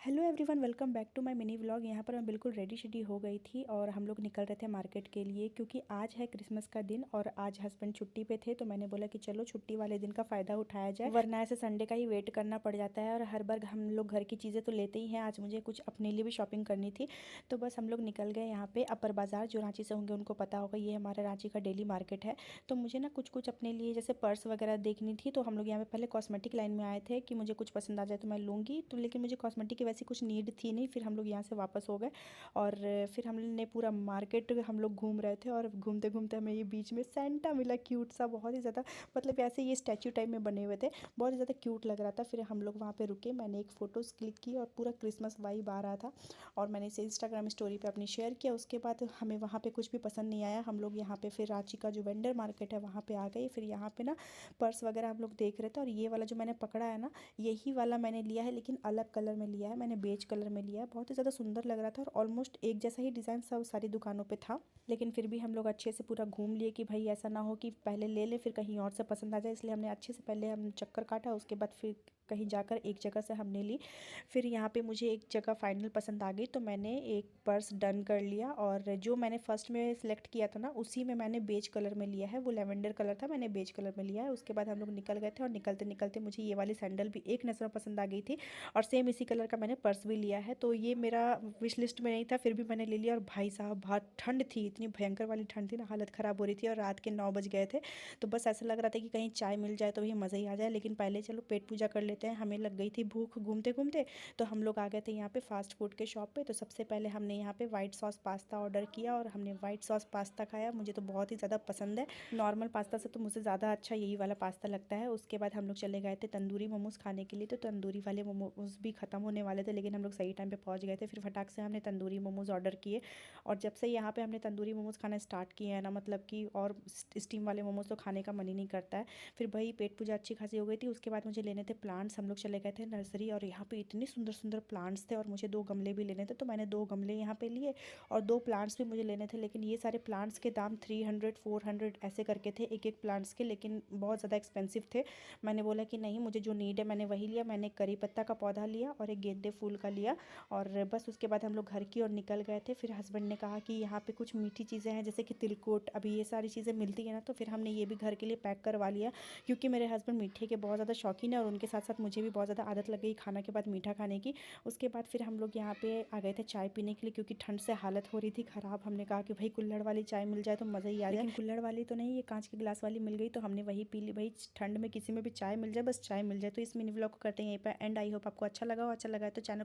Hello everyone, welcome back to my mini vlog. यहाँ पर मैं बिल्कुल रेडी शेडी हो गई थी और हम लोग निकल रहे थे मार्केट के लिए, क्योंकि आज है क्रिसमस का दिन और आज हस्बैंड छुट्टी पे थे। तो मैंने बोला कि चलो छुट्टी वाले दिन का फ़ायदा उठाया जाए, वरना ऐसे संडे का ही वेट करना पड़ जाता है। और हर बार हम लोग घर की चीज़ें तो लेते ही हैं, आज मुझे कुछ अपने लिए भी शॉपिंग करनी थी। तो बस हम लोग निकल गए यहाँ पे अपर बाज़ार। जो रांची से होंगे उनको पता होगा, ये हमारा रांची का डेली मार्केट है। तो मुझे ना कुछ अपने लिए जैसे पर्स वगैरह देखनी थी। तो हम लोग यहाँ पे पहले कॉस्मेटिक लाइन में आए थे कि मुझे कुछ पसंद आ जाए तो मैं लूँगी। तो लेकिन मुझे कॉस्मेटिक की वैसी कुछ नीड थी नहीं। फिर हम लोग यहाँ से वापस हो गए और फिर हमने पूरा मार्केट हम लोग घूम रहे थे। और घूमते घूमते हमें ये बीच में सेंटा मिला, क्यूट सा, बहुत ही ज़्यादा, मतलब ऐसे ये स्टैचू टाइप में बने हुए थे, बहुत ही ज़्यादा क्यूट लग रहा था। फिर हम लोग वहाँ पे रुके, मैंने एक फ़ोटोज़ क्लिक की और पूरा क्रिसमस वाइब आ रहा था और मैंने इसे इंस्टाग्राम स्टोरी पे अपनी शेयर किया। उसके बाद हमें वहाँ पे कुछ भी पसंद नहीं आया। हम लोग यहाँ पे फिर रांची का जो वेंडर मार्केट है वहाँ पे आ गए। फिर यहाँ पे ना पर्स वगैरह हम लोग देख रहे थे और ये वाला जो मैंने पकड़ा है ना, यही वाला मैंने लिया है, लेकिन अलग कलर में लिया है। मैंने बेज कलर में लिया है, बहुत ही ज़्यादा सुंदर लग रहा था और ऑलमोस्ट एक जैसा ही डिज़ाइन सब सारी दुकानों पे था। लेकिन फिर भी हम लोग अच्छे से पूरा घूम लिए कि भाई ऐसा ना हो कि पहले ले ले फिर कहीं और से पसंद आ जाए। इसलिए हमने अच्छे से पहले हम चक्कर काटा, उसके बाद फिर कहीं जाकर एक जगह से हमने ली। फिर यहाँ पे मुझे एक जगह फाइनल पसंद आ गई तो मैंने एक पर्स डन कर लिया। और जो मैंने फर्स्ट में सिलेक्ट किया था ना, उसी में मैंने बेज कलर में लिया है। वो लेवेंडर कलर था, मैंने बेज कलर में लिया है। उसके बाद हम लोग निकल गए थे और निकलते निकलते मुझे ये वाली सैंडल भी एक नज़र पसंद आ गई थी और सेम इसी कलर का मैंने पर्स भी लिया है। तो ये मेरा विश लिस्ट में नहीं था, फिर भी मैंने ले लिया। और भाई साहब बहुत ठंड थी, इतनी भयंकर वाली ठंड थी ना, हालत ख़राब हो रही थी और रात के 9 बज गए थे। तो बस ऐसा लग रहा था कि कहीं चाय मिल जाए तो भी मज़ा ही आ जाए। लेकिन पहले चलो पेट पूजा कर लेते हैं, हमें लग गई थी भूख घूमते घूमते। तो हम लोग आ गए थे यहाँ पे फास्ट फूड के शॉप पे। तो सबसे पहले हमने यहाँ पे वाइट सॉस पास्ता ऑर्डर किया और हमने वाइट सॉस पास्ता खाया। मुझे तो बहुत ही ज़्यादा पसंद है, नॉर्मल पास्ता से तो मुझे ज़्यादा अच्छा यही वाला पास्ता लगता है। उसके बाद हम लोग चले गए थे तंदूरी मोमोज़ खाने के लिए। तो तंदूरी वाले मोमोज़ भी ख़त्म होने वाले थे, लेकिन हम लोग सही टाइम पे पहुँच गए थे। फिर फटाक से हमने तंदूरी मोमोज़ ऑर्डर किए और जब से यहाँ पे हमने तंदूरी मोमोज़ खाना स्टार्ट किए हैं ना, मतलब कि और स्टीम वाले मोमोज़ तो खाने का मन ही नहीं करता है। फिर वही पेट पूजा अच्छी खासी हो गई थी। उसके बाद मुझे लेने थे प्लांट्स। हम लोग चले गए थे नर्सरी और यहाँ पे इतने सुंदर सुंदर प्लांट्स थे और मुझे 2 गमले भी लेने थे। तो मैंने 2 गमले यहाँ पे लिए और 2 प्लांट्स भी मुझे लेने थे। लेकिन ये सारे प्लांट्स के दाम 300 400 ऐसे करके थे एक एक प्लांट्स के, लेकिन बहुत ज़्यादा एक्सपेंसिव थे। मैंने बोला कि नहीं, मुझे जो नीड है मैंने वही लिया। मैंने एक करी पत्ता का पौधा लिया और एक गेंदे फूल का लिया और बस उसके बाद हम लोग घर की ओर निकल गए थे। फिर हस्बैंड ने कहा कि यहाँ पे कुछ मीठी चीज़ें हैं जैसे कि तिलकुट, अभी ये सारी चीज़ें मिलती है ना, तो फिर हमने ये भी घर के लिए पैक करवा लिया, क्योंकि मेरे हस्बैंड मीठे के बहुत ज़्यादा शौकीन है और उनके साथ साथ मुझे भी बहुत ज़्यादा आदत लग गई खाना के बाद मीठा खाने की। उसके बाद फिर हम लोग यहाँ पे आ गए थे चाय पीने के लिए, क्योंकि ठंड से हालत हो रही थी ख़राब। हमने कहा कि भाई कुल्हड़ वाली चाय मिल जाए तो मज़ा ही आ जाए, लेकिन कुल्हड़ वाली तो नहीं, ये कांच के गिलास वाली मिल गई तो हमने वही पी ली। भाई ठंड में किसी में भी चाय मिल जाए, बस चाय मिल जाए। तो इस मिनी व्लॉग को करते हैं यहीं पर एंड। आई होप आपको अच्छा लगा हो। अच्छा लगा है तो चैनल